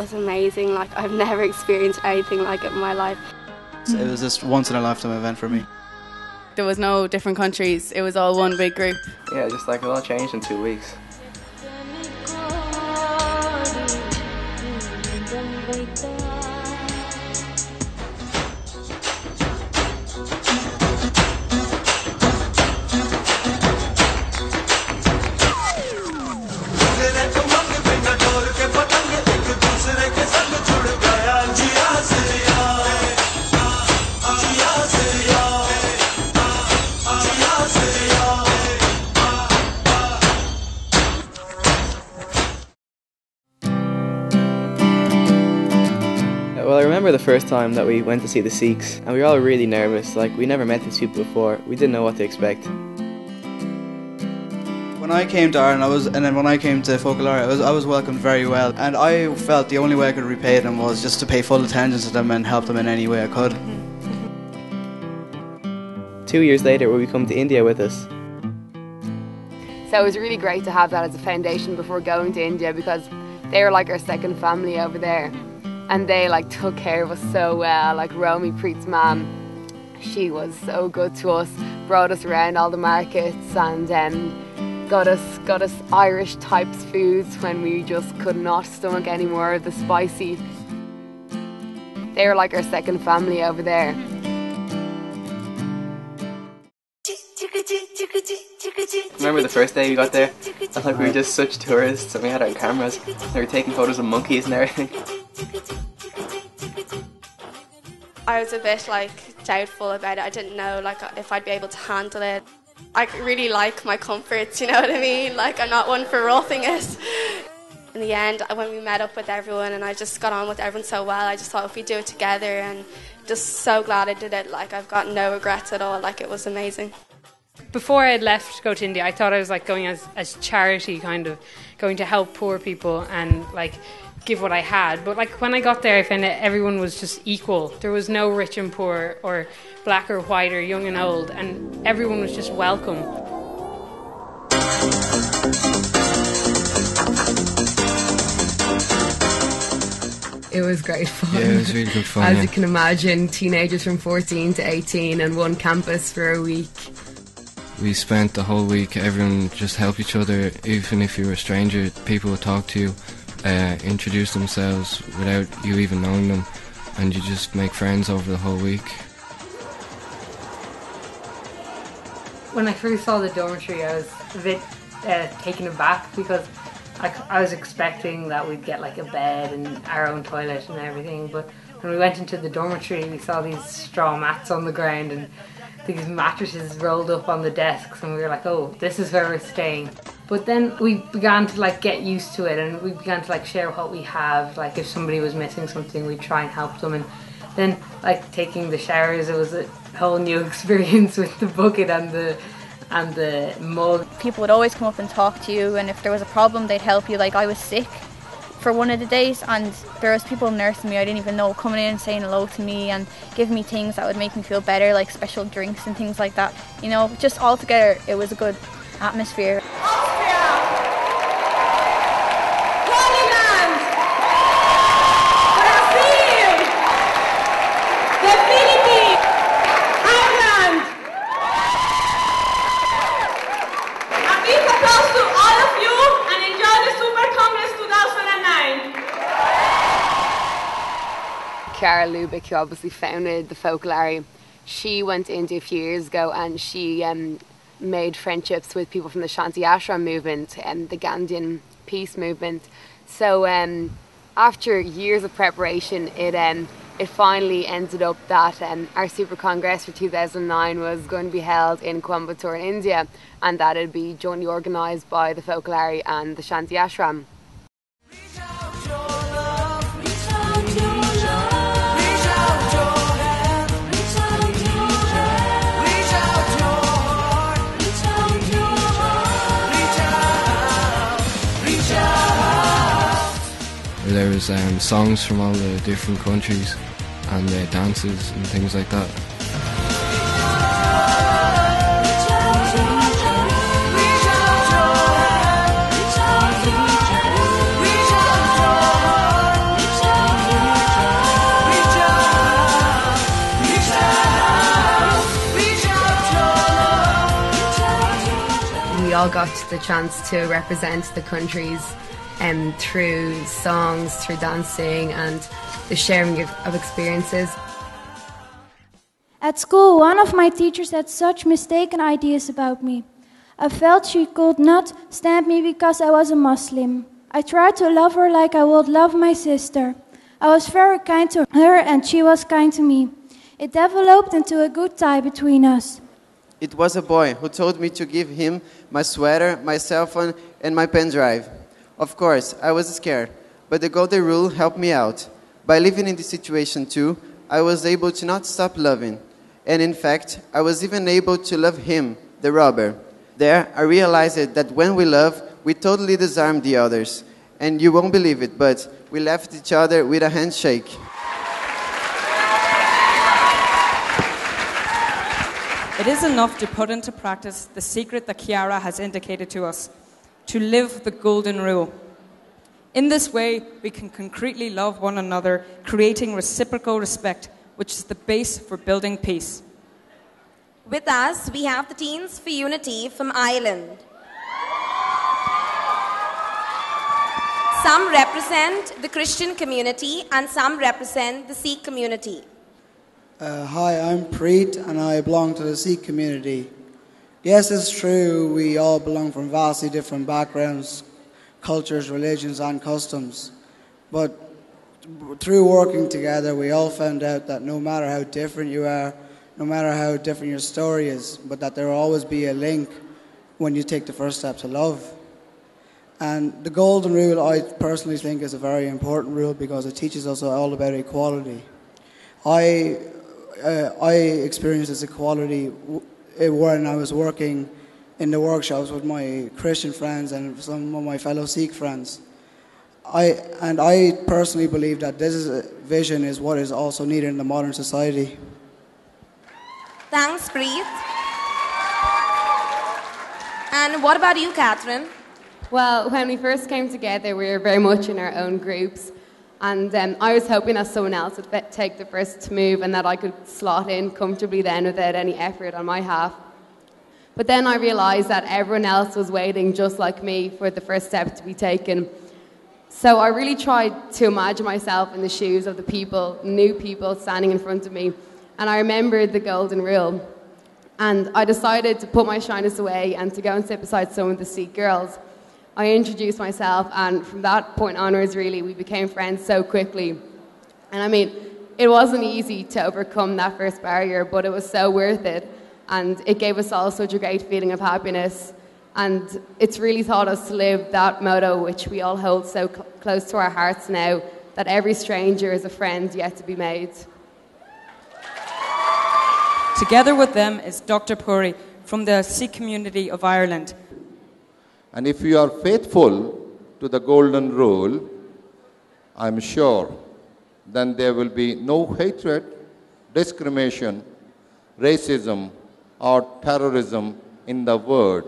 was amazing. Like, I've never experienced anything like it in my life. It was just once in a lifetime event for me. There was no different countries, it was all one big group. Yeah, just like a lot changed in 2 weeks. Well, I remember the first time that we went to see the Sikhs, and we were all really nervous. Like, we never met these people before. We didn't know what to expect. When I came to Ireland, and then when I came to Focolare, I was welcomed very well, and I felt the only way I could repay them was just to pay full attention to them and help them in any way I could. 2 years later, will we come to India with us? So it was really great to have that as a foundation before going to India, because they were like our second family over there. And they like took care of us so well. Like Romy, Preet's mum, she was so good to us, brought us around all the markets, and got us Irish types foods when we just could not stomach any more of the spicy. They were like our second family over there. Remember the first day we got there? I felt like we were just such tourists, and we had our cameras. They were taking photos of monkeys and everything. I was a bit like doubtful about it. I didn't know like if I'd be able to handle it. I really like my comforts, you know what I mean? Like, I'm not one for roughing it. In the end, when we met up with everyone and I just got on with everyone so well, I just thought if we do it together, and just so glad I did it. Like, I've got no regrets at all. Like, it was amazing. Before I had left to go to India, I thought I was like going as charity, kind of going to help poor people and like give what I had. But like when I got there, I found that everyone was just equal. There was no rich and poor or black or white or young and old, and everyone was just welcome. It was great fun. Yeah, it was really good fun. As you can imagine, teenagers from 14 to 18 on one campus for a week. We spent the whole week, everyone just helped each other. Even if you were a stranger, people would talk to you, introduce themselves without you even knowing them, and you just make friends over the whole week. When I first saw the dormitory, I was a bit taken aback, because I was expecting that we'd get like a bed and our own toilet and everything, but when we went into the dormitory, we saw these straw mats on the ground and these mattresses rolled up on the desks, and we were like, oh, this is where we're staying. But then we began to like get used to it, and we began to like share what we have. Like if somebody was missing something, we'd try and help them. And then like taking the showers, it was a whole new experience with the bucket and the mug. People would always come up and talk to you, and if there was a problem, they'd help you. Like I was sick for one of the days, and there was people nursing me I didn't even know, coming in and saying hello to me and giving me things that would make me feel better, like special drinks and things like that. You know, just all together, it was a good atmosphere. Lubick, who obviously founded the Focolari, she went to India a few years ago, and she made friendships with people from the Shanti Ashram movement and the Gandhian peace movement. So after years of preparation, it finally ended up that our Supercongress for 2009 was going to be held in Coimbatore in India, and that it'd be jointly organised by the Focolari and the Shanti Ashram. There was songs from all the different countries and dances and things like that. all got the chance to represent the countries through songs, through dancing and the sharing of experiences. At school, one of my teachers had such mistaken ideas about me. I felt she could not stand me because I was a Muslim. I tried to love her like I would love my sister. I was very kind to her and she was kind to me. It developed into a good tie between us. It was a boy who told me to give him my sweater, my cell phone, and my pen drive. Of course, I was scared, but the golden rule helped me out. By living in this situation too, I was able to not stop loving. And in fact, I was even able to love him, the robber. There, I realized that when we love, we totally disarm the others. And you won't believe it, but we left each other with a handshake. It is enough to put into practice the secret that Chiara has indicated to us, to live the golden rule. In this way, we can concretely love one another, creating reciprocal respect, which is the base for building peace. With us, we have the Teens for Unity from Ireland. Some represent the Christian community and some represent the Sikh community. Hi, I'm Preet and I belong to the Sikh community. Yes, it's true, we all belong from vastly different backgrounds, cultures, religions and customs. But through working together, we all found out that no matter how different you are, no matter how different your story is, but that there will always be a link when you take the first step to love. And the golden rule, I personally think, is a very important rule because it teaches us all about equality. I experienced this equality when I was working in the workshops with my Christian friends and some of my fellow Sikh friends. I personally believe that this vision is what is also needed in the modern society. Thanks, Preet. And what about you, Catherine? Well, when we first came together, we were very much in our own groups. And I was hoping that someone else would take the first move and that I could slot in comfortably then without any effort on my half. But then I realised that everyone else was waiting just like me for the first step to be taken. So I really tried to imagine myself in the shoes of the people, new people standing in front of me. And I remembered the golden rule. And I decided to put my shyness away and to go and sit beside some of the Sikh girls. I introduced myself, and from that point onwards, really, we became friends so quickly. And I mean, it wasn't easy to overcome that first barrier, but it was so worth it. And it gave us all such a great feeling of happiness. And it's really taught us to live that motto, which we all hold so close to our hearts now, that every stranger is a friend yet to be made. Together with them is Dr. Puri from the Sikh community of Ireland. And if you are faithful to the golden rule, I'm sure, then there will be no hatred, discrimination, racism, or terrorism in the world.